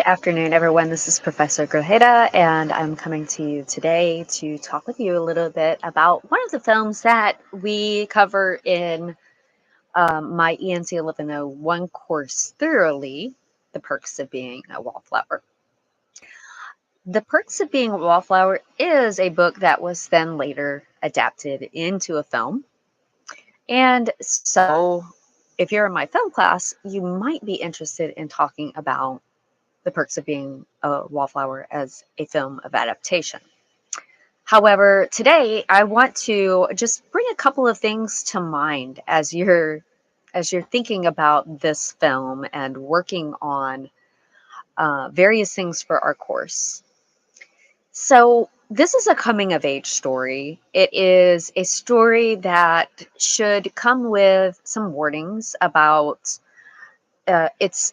afternoon, everyone. This is Professor Grojeda, and I'm coming to you today to talk with you a little bit about one of the films that we cover in my ENC 1101 course thoroughly, The Perks of Being a Wallflower. The Perks of Being a Wallflower is a book that was then later adapted into a film. And so, if you're in my film class, you might be interested in talking about The Perks of Being a Wallflower as a film of adaptation. However, today I want to just bring a couple of things to mind as you're thinking about this film and working on various things for our course. So, this is a coming of age story. It is a story that should come with some warnings about its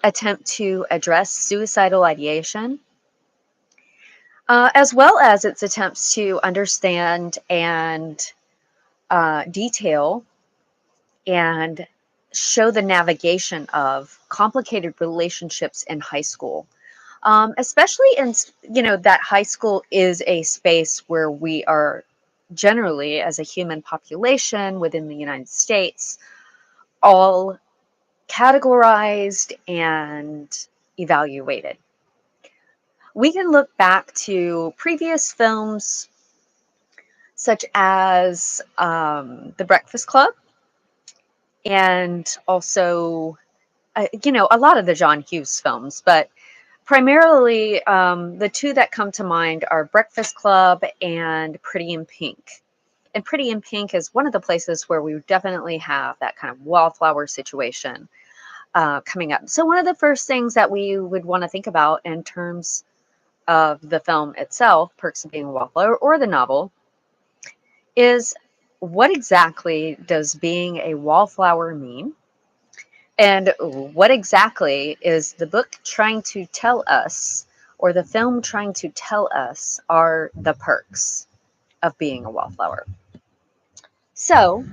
attempt to address suicidal ideation, as well as its attempts to understand and detail and show the navigation of complicated relationships in high school. Especially in, that high school is a space where we are generally, as a human population within the United States, all categorized and evaluated. We can look back to previous films such as The Breakfast Club and also, a lot of the John Hughes films, but primarily the two that come to mind are Breakfast Club and Pretty in Pink. And Pretty in Pink is one of the places where we definitely have that kind of wallflower situation coming up. So one of the first things that we would want to think about in terms of the film itself, Perks of Being a Wallflower, or the novel, is what exactly does being a wallflower mean? And what exactly is the book trying to tell us, or the film trying to tell us, are the perks of being a wallflower? So,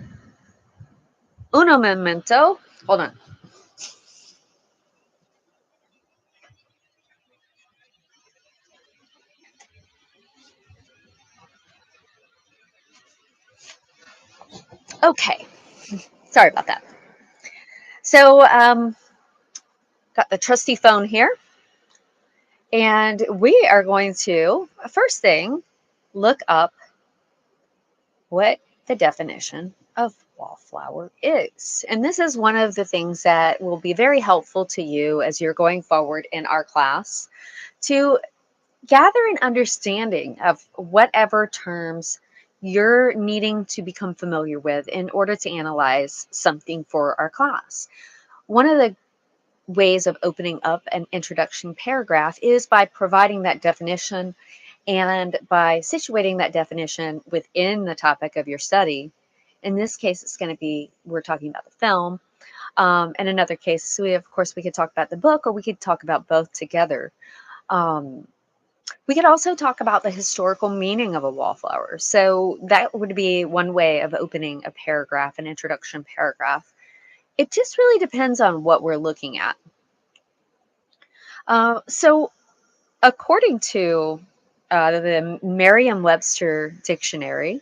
uno momento. Hold on. Okay. Sorry about that. So, got the trusty phone here. And we are going to, first thing, look up what the definition of wallflower is. And this is one of the things that will be very helpful to you as you're going forward in our class to gather an understanding of whatever terms you're needing to become familiar with in order to analyze something for our class. One of the ways of opening up an introduction paragraph is by providing that definition and by situating that definition within the topic of your study. In this case, it's going to be, we're talking about the film. In another case, of course, we could talk about the book, or we could talk about both together. We could also talk about the historical meaning of a wallflower. So that would be one way of opening a paragraph, an introduction paragraph. It just really depends on what we're looking at. So according to the Merriam-Webster dictionary,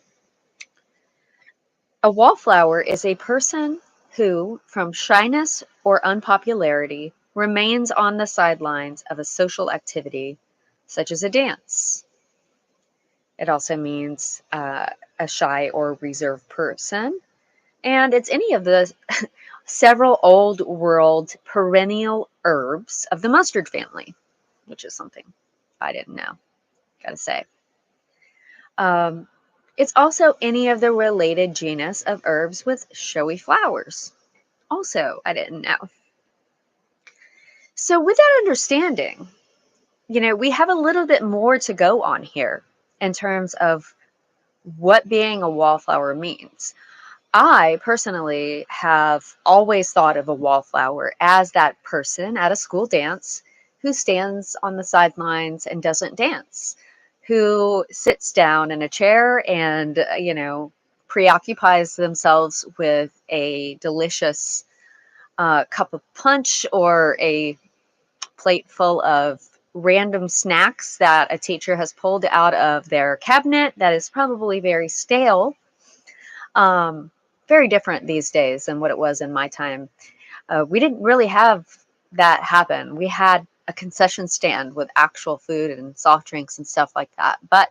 a wallflower is a person who, from shyness or unpopularity, remains on the sidelines of a social activity, such as a dance. It also means a shy or reserved person. And it's any of the several old world perennial herbs of the mustard family, which is something I didn't know, gotta say. It's also any of the related genus of herbs with showy flowers. Also, I didn't know. So, with that understanding, we have a little bit more to go on here in terms of what being a wallflower means. I personally have always thought of a wallflower as that person at a school dance who stands on the sidelines and doesn't dance, who sits down in a chair and, preoccupies themselves with a delicious cup of punch or a plate full of random snacks that a teacher has pulled out of their cabinet that is probably very stale. Um, Very different these days than what it was in my time. We didn't really have that happen. We had a concession stand with actual food and soft drinks and stuff like that. But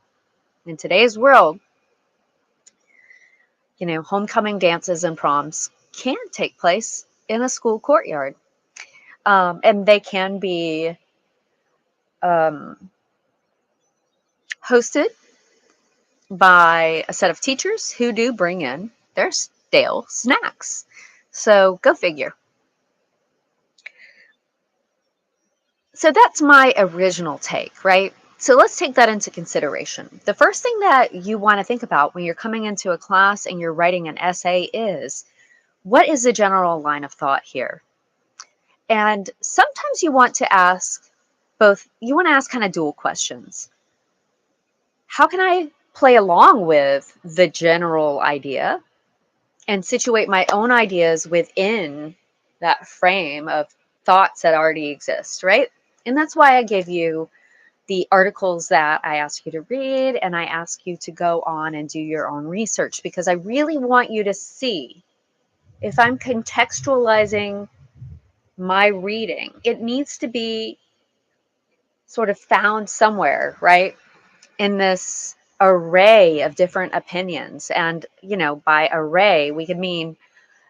in today's world, homecoming dances and proms can take place in a school courtyard. And they can be um, hosted by a set of teachers who do bring in their stale snacks. So go figure. So that's my original take, right? So let's take that into consideration. The first thing that you want to think about when you're coming into a class and you're writing an essay is, what is the general line of thought here? And sometimes you want to ask kind of dual questions. How can I play along with the general idea and situate my own ideas within that frame of thoughts that already exist, right? And that's why I give you the articles that I ask you to read, and I ask you to go on and do your own research, because I really want you to see if I'm contextualizing my reading. It needs to be sort of found somewhere, right? In this array of different opinions. And, by array, we could mean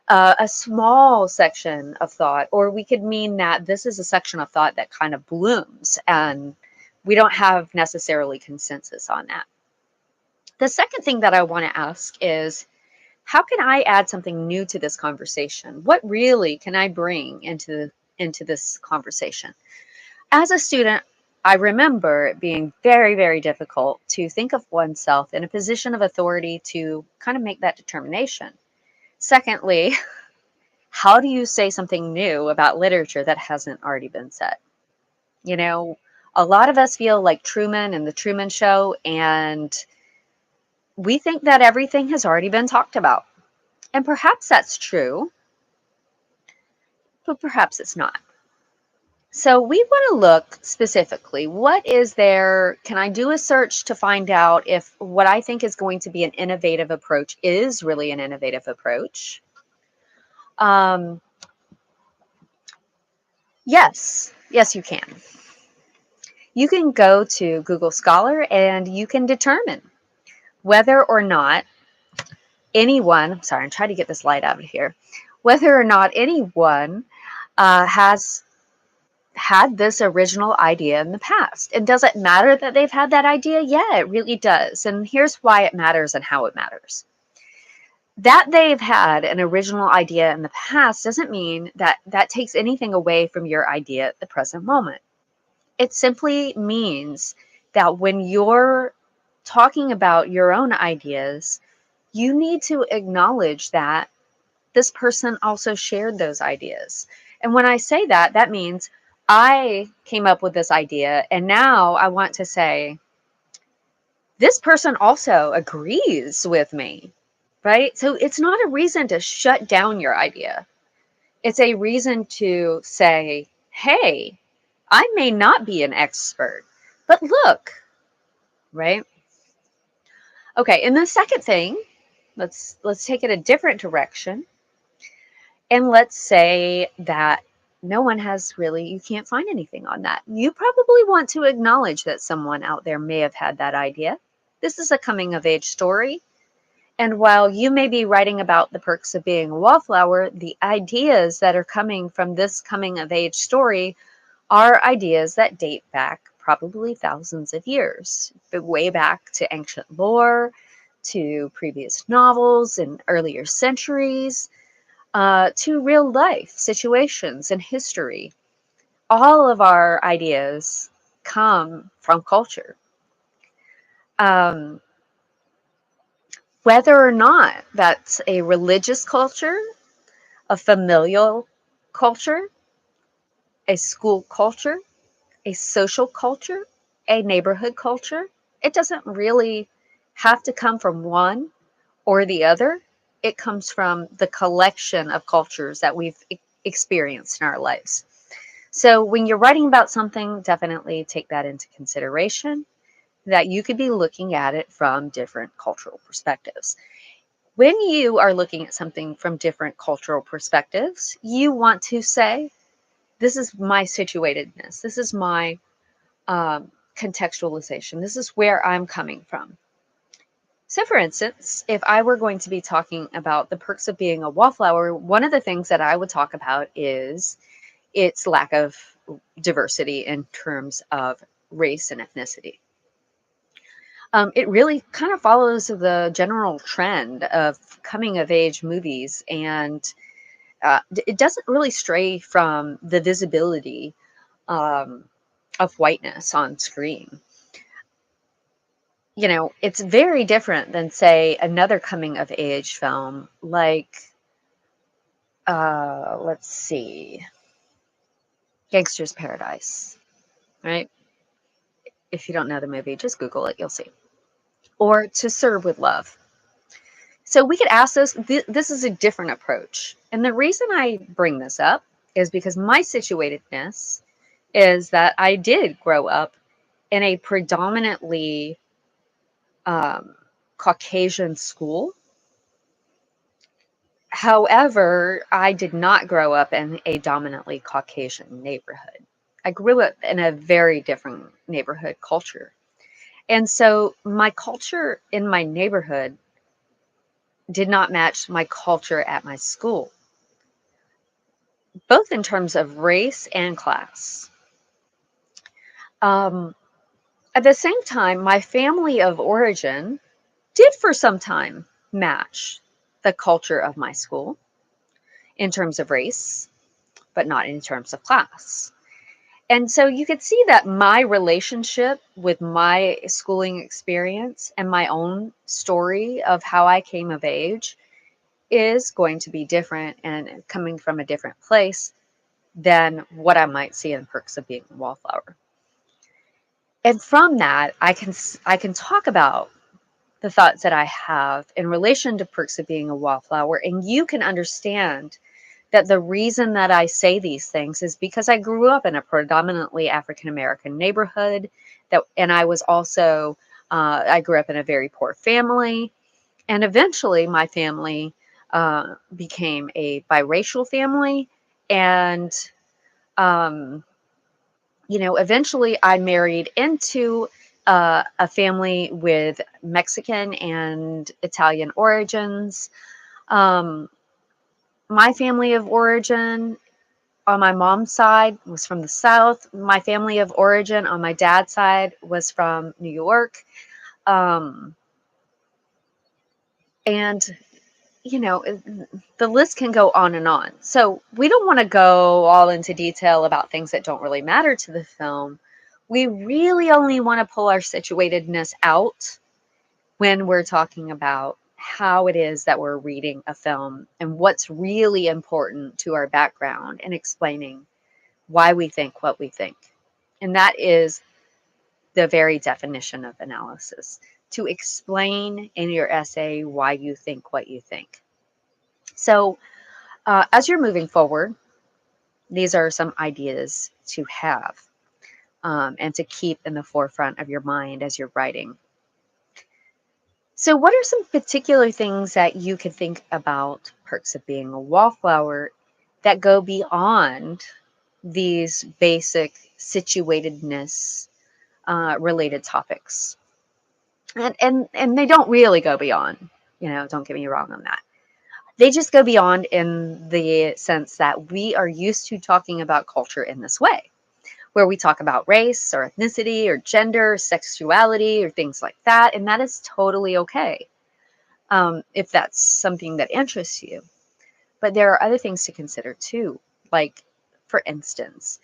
a small section of thought, or we could mean that this is a section of thought that kind of blooms and we don't have necessarily consensus on that. The second thing that I want to ask is, how can I add something new to this conversation? What really can I bring into this conversation? As a student, I remember it being very, very difficult to think of oneself in a position of authority to kind of make that determination. Secondly, how do you say something new about literature that hasn't already been said? You know, a lot of us feel like Truman and the Truman Show, and we think that everything has already been talked about. And perhaps that's true, but perhaps it's not. So we want to look specifically, what is there? Can I do a search to find out if what I think is going to be an innovative approach is really an innovative approach? Um, yes, you can. You can go to Google Scholar and you can determine whether or not anyone, sorry, I'm trying to get this light out of here, whether or not anyone has had this original idea in the past. And does it matter that they've had that idea? Yeah, it really does. And here's why it matters and how it matters. That they've had an original idea in the past doesn't mean that that takes anything away from your idea at the present moment. It simply means that when you're talking about your own ideas, you need to acknowledge that this person also shared those ideas. And when I say that, that means I came up with this idea, and now I want to say, this person also agrees with me, right? So it's not a reason to shut down your idea. It's a reason to say, hey, I may not be an expert, but look, right? Okay, and the second thing, let's take it a different direction. And let's say that no one has really, you can't find anything on that. You probably want to acknowledge that someone out there may have had that idea. This is a coming of age story. And while you may be writing about the perks of being a wallflower, the ideas that are coming from this coming of age story are ideas that date back probably thousands of years, but way back to ancient lore, to previous novels in earlier centuries, to real life situations and history. All of our ideas come from culture. Um, Whether or not that's a religious culture, a familial culture, a school culture, a social culture, a neighborhood culture, it doesn't really have to come from one or the other. It comes from the collection of cultures that we've experienced in our lives. So when you're writing about something, definitely take that into consideration, that you could be looking at it from different cultural perspectives. When you are looking at something from different cultural perspectives, you want to say, this is my situatedness, this is my contextualization, this is where I'm coming from. So, for instance, if I were going to be talking about the perks of being a wallflower, one of the things that I would talk about is its lack of diversity in terms of race and ethnicity. It really kind of follows the general trend of coming of age movies, and it doesn't really stray from the visibility um, of whiteness on screen. You know, it's very different than, say, another coming of age film like, let's see, Gangster's Paradise, right? If you don't know the movie, just Google it, you'll see. Or To Serve with Love. So we could ask this, this is a different approach. And the reason I bring this up is because my situatedness is that I did grow up in a predominantly um, Caucasian school. However, I did not grow up in a dominantly Caucasian neighborhood. I grew up in a very different neighborhood culture. And so my culture in my neighborhood did not match my culture at my school, both in terms of race and class. Um, at the same time, my family of origin did for some time match the culture of my school in terms of race, but not in terms of class. And so you could see that my relationship with my schooling experience and my own story of how I came of age is going to be different and coming from a different place than what I might see in Perks of Being a Wallflower. And from that, I can talk about the thoughts that I have in relation to Perks of Being a Wallflower, and you can understand that the reason that I say these things is because I grew up in a predominantly African American neighborhood, and I was also I grew up in a very poor family, and eventually my family became a biracial family, and um, eventually I married into a family with Mexican and Italian origins. Um, my family of origin on my mom's side was from the South. My family of origin on my dad's side was from New York. Um, and, you know, the list can go on and on. So we don't want to go all into detail about things that don't really matter to the film. We really only want to pull our situatedness out when we're talking about how it is that we're reading a film and what's really important to our background and explaining why we think what we think. And that is the very definition of analysis, to explain in your essay why you think what you think. So, as you're moving forward, these are some ideas to have and to keep in the forefront of your mind as you're writing. So, what are some particular things that you could think about Perks of Being a Wallflower that go beyond these basic situatedness related topics? And they don't really go beyond, don't get me wrong on that. They just go beyond in the sense that we are used to talking about culture in this way, where we talk about race or ethnicity or gender, sexuality, or things like that. And that is totally okay if that's something that interests you. But there are other things to consider too. Like, for instance,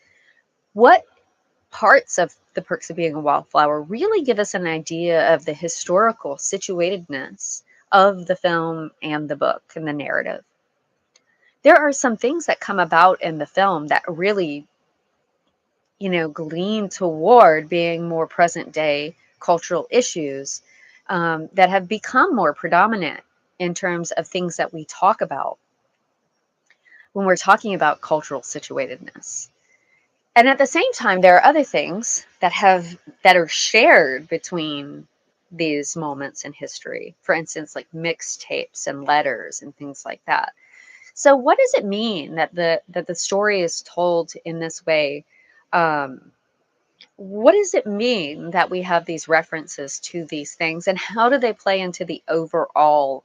what parts of the Perks of Being a Wallflower really give us an idea of the historical situatedness of the film and the book and the narrative. There are some things that come about in the film that really, glean toward being more present day cultural issues that have become more predominant in terms of things that we talk about when we're talking about cultural situatedness. And at the same time, there are other things that are shared between these moments in history. For instance, like mixtapes and letters and things like that. So, what does it mean that the story is told in this way? Um, what does it mean that we have these references to these things, and how do they play into the overall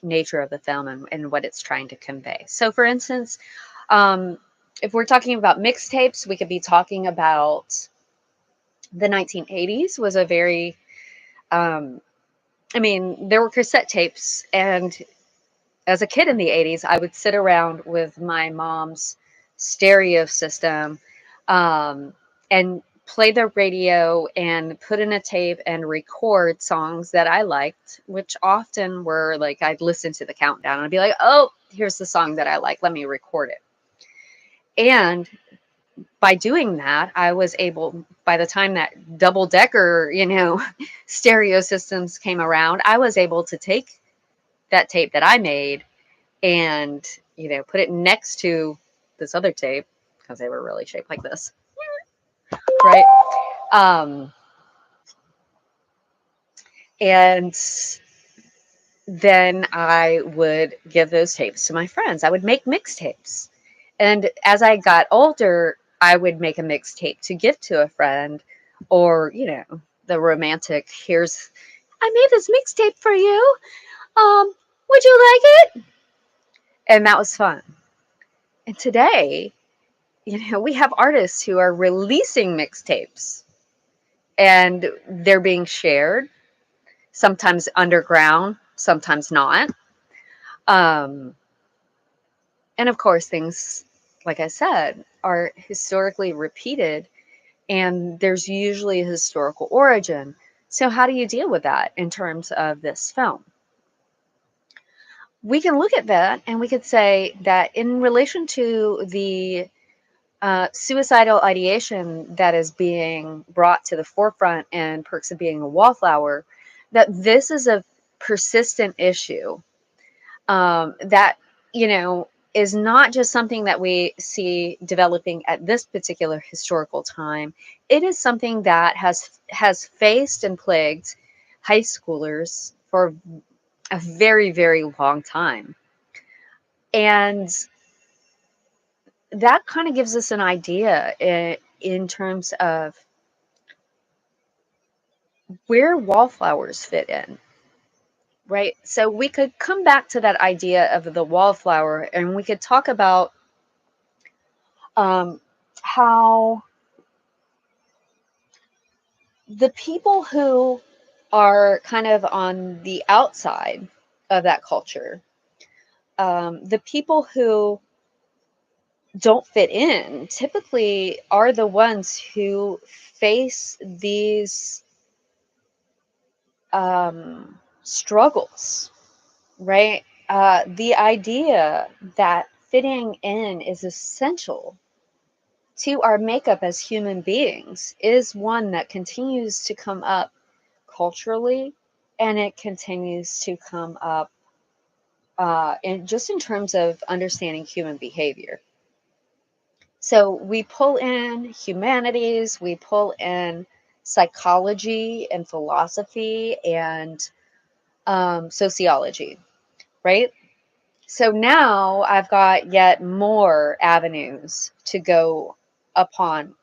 nature of the film and what it's trying to convey? So, for instance, um, if we're talking about mixtapes, we could be talking about the 1980s was a very, um, I mean, there were cassette tapes, and as a kid in the 80s, I would sit around with my mom's stereo system, um, and play the radio and put in a tape and record songs that I liked, which often were like I'd listen to the countdown and I'd be like, oh, here's the song that I like. Let me record it. And by doing that, I was able, by the time that double decker, stereo systems came around, I was able to take that tape that I made and, put it next to this other tape because they were really shaped like this, right? Um, and then I would give those tapes to my friends. I would make mixtapes. And as I got older, I would make a mixtape to give to a friend, or, the romantic, I made this mixtape for you. Um, would you like it? And that was fun. And today, we have artists who are releasing mixtapes and they're being shared, sometimes underground, sometimes not. Um, and of course, things, like I said, are historically repeated, and there's usually a historical origin. So, how do you deal with that in terms of this film? We can look at that and we could say that in relation to the suicidal ideation that is being brought to the forefront in Perks of Being a Wallflower, that this is a persistent issue, that, is not just something that we see developing at this particular historical time. It is something that has faced and plagued high schoolers for a very, very long time. And that kind of gives us an idea in terms of where wallflowers fit in, right? So we could come back to that idea of the wallflower, and we could talk about um, how the people who are kind of on the outside of that culture, the people who don't fit in, typically are the ones who face these struggles, right? The idea that fitting in is essential to our makeup as human beings is one that continues to come up culturally, and it continues to come up in terms of understanding human behavior. So we pull in humanities, we pull in psychology and philosophy and sociology, right? So now I've got yet more avenues upon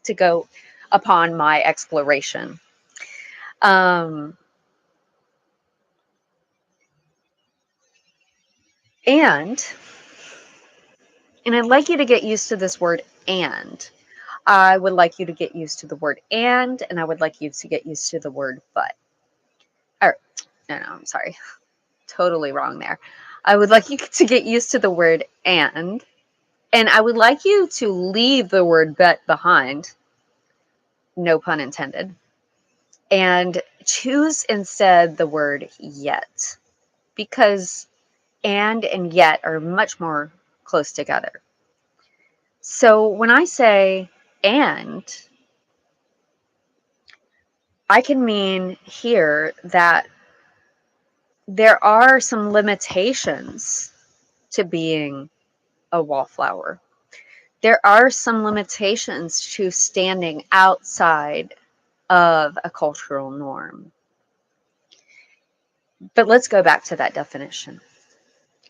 to go upon my exploration. Um, and and I'd like you to get used to this word and. I would like you to get used to the word and I would like you to get used to the word but. Or no, I'm sorry. Totally wrong there. I would like you to get used to the word and I would like you to leave the word but behind, no pun intended, and choose instead the word yet, because and yet are much more close together. So when I say and, I can mean here that there are some limitations to being a wallflower. There are some limitations to standing outside of a cultural norm. But let's go back to that definition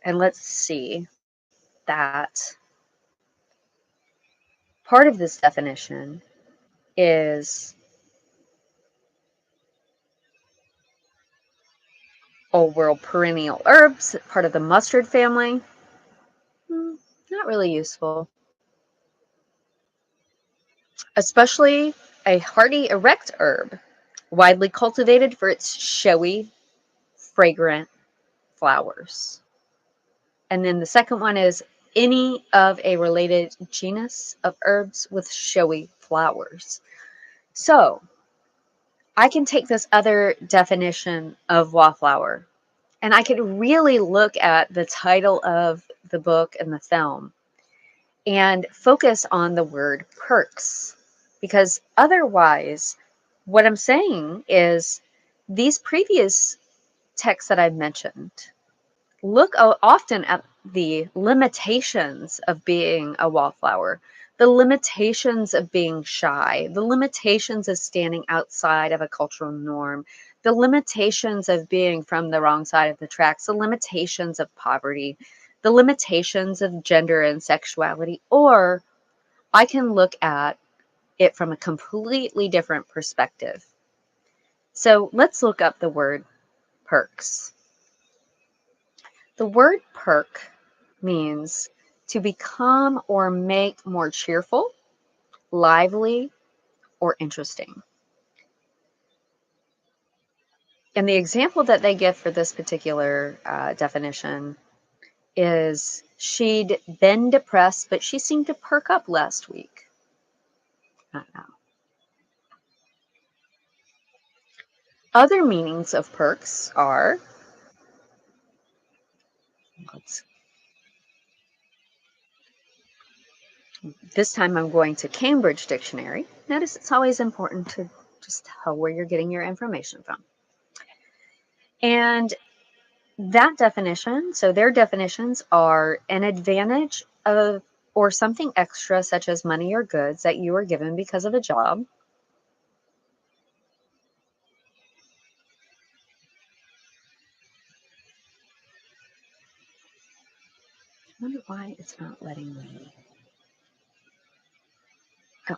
and let's see that part of this definition is old world perennial herbs, part of the mustard family. Not really useful. Especially a hardy erect herb, widely cultivated for its showy, fragrant flowers. And then the second one is any of a related genus of herbs with showy flowers. So I can take this other definition of wallflower and I could really look at the title of the book and the film and focus on the word perks. Because otherwise, what I'm saying is these previous texts that I've mentioned look often at the limitations of being a wallflower, the limitations of being shy, the limitations of standing outside of a cultural norm, the limitations of being from the wrong side of the tracks, the limitations of poverty, the limitations of gender and sexuality, or I can look at it from a completely different perspective. So let's look up the word perks. The word perk means to become or make more cheerful, lively, or interesting. And the example that they give for this particular definition is she'd been depressed, but she seemed to perk up last week. I don't know. Other meanings of perks are, this time I'm going to Cambridge Dictionary. Notice it's always important to just tell where you're getting your information from. And that definition, so their definitions are an advantage of or something extra such as money or goods that you are given because of a job. I wonder why it's not letting me. Oh,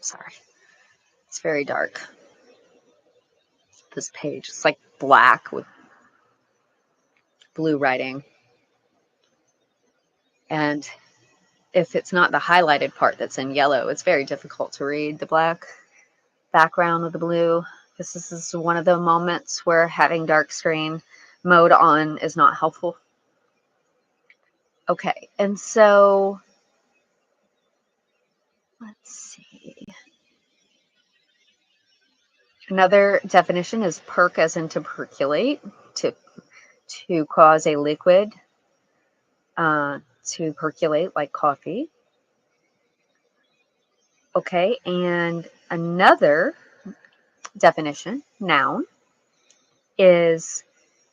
sorry. It's very dark. This page, it's like black with blue writing. And if it's not the highlighted part that's in yellow, it's very difficult to read the black background with the blue. This is one of the moments where having dark screen mode on is not helpful. Okay, and so let's see. Another definition is perk as in to percolate, to cause a liquid to percolate like coffee. Okay, and another definition, noun, is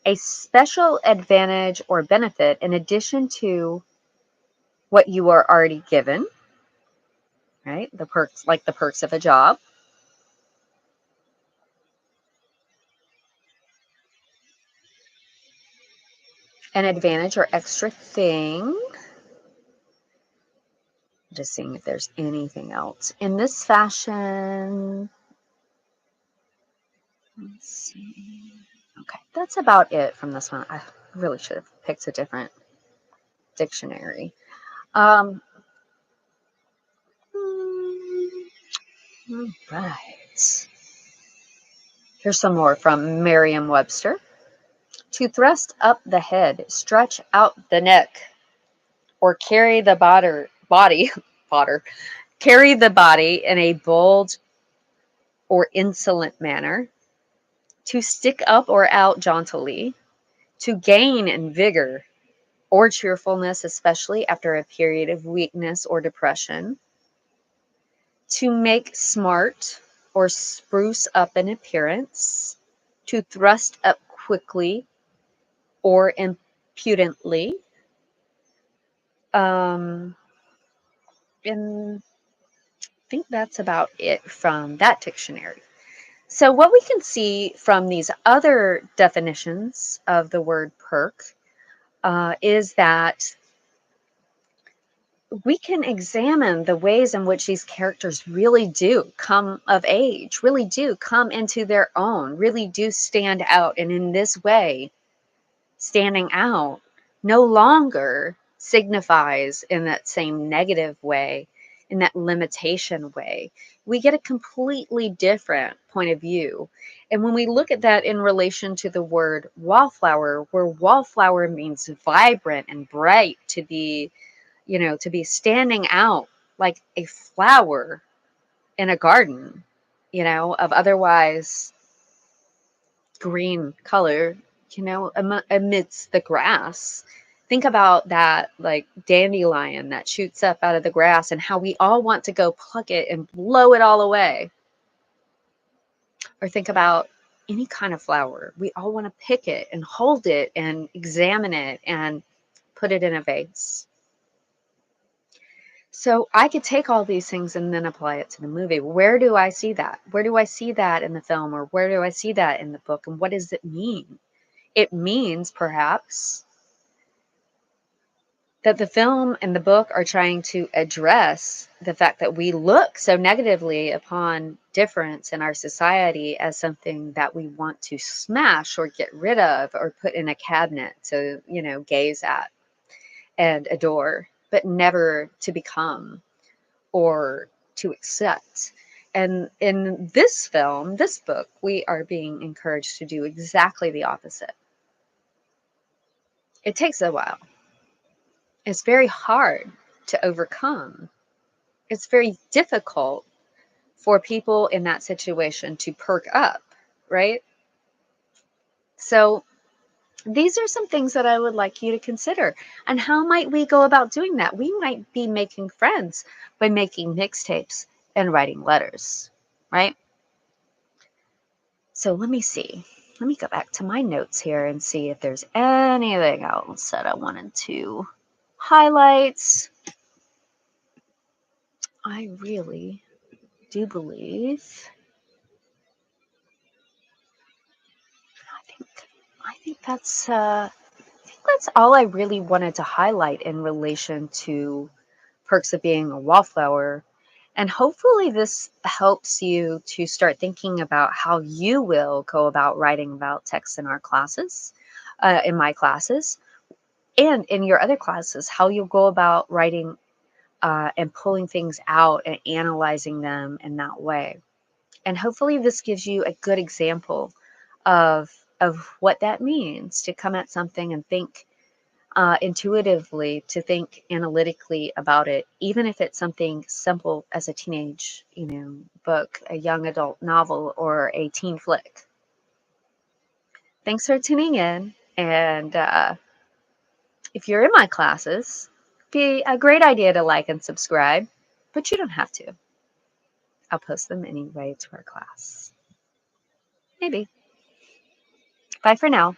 a special advantage or benefit in addition to what you are already given, right? The perks, like the perks of a job. An advantage or extra thing. Just seeing if there's anything else in this fashion. Let's see. Okay, that's about it from this one. I really should have picked a different dictionary. Um, all right. Here's some more from Merriam-Webster. To thrust up the head, stretch out the neck, or carry the body, carry the body in a bold or insolent manner, to stick up or out jauntily, to gain in vigor or cheerfulness, especially after a period of weakness or depression, to make smart or spruce up in appearance, to thrust up quickly or impudently, um, And I think that's about it from that dictionary. So, what we can see from these other definitions of the word perk is that we can examine the ways in which these characters really do come of age, really do come into their own, really do stand out. And in this way, standing out no longer signifies in that same negative way, in that limitation way. We get a completely different point of view. And when we look at that in relation to the word wallflower, where wallflower means vibrant and bright, to be, to be standing out like a flower in a garden, of otherwise green color, amidst the grass. Think about that, like dandelion that shoots up out of the grass, and how we all want to go pluck it and blow it all away. Or think about any kind of flower. We all want to pick it and hold it and examine it and put it in a vase. So I could take all these things and then apply it to the movie. Where do I see that? Where do I see that in the film? Or where do I see that in the book? And what does it mean? It means perhaps that the film and the book are trying to address the fact that we look so negatively upon difference in our society as something that we want to smash or get rid of or put in a cabinet to, gaze at and adore, but never to become or to accept. And in this film, this book, we are being encouraged to do exactly the opposite. It takes a while. It's very hard to overcome. It's very difficult for people in that situation to perk up, right? So, these are some things that I would like you to consider. And how might we go about doing that? We might be making friends by making mixtapes and writing letters, right? So, let me see. Let me go back to my notes here and see if there's anything else that I wanted to highlight. I really do believe I think I think that's all I really wanted to highlight in relation to perks of being a wallflower. And hopefully this helps you to start thinking about how you will go about writing about text in our classes, in my classes, and in your other classes, how you'll go about writing and pulling things out and analyzing them in that way. And hopefully this gives you a good example of what that means to come at something and think intuitively, to think analytically about it, even if it's something simple as a teenage, book, a young adult novel, or a teen flick. Thanks for tuning in. And if you're in my classes, be a great idea to like and subscribe, but you don't have to. I'll post them anyway to our class. Maybe. Bye for now.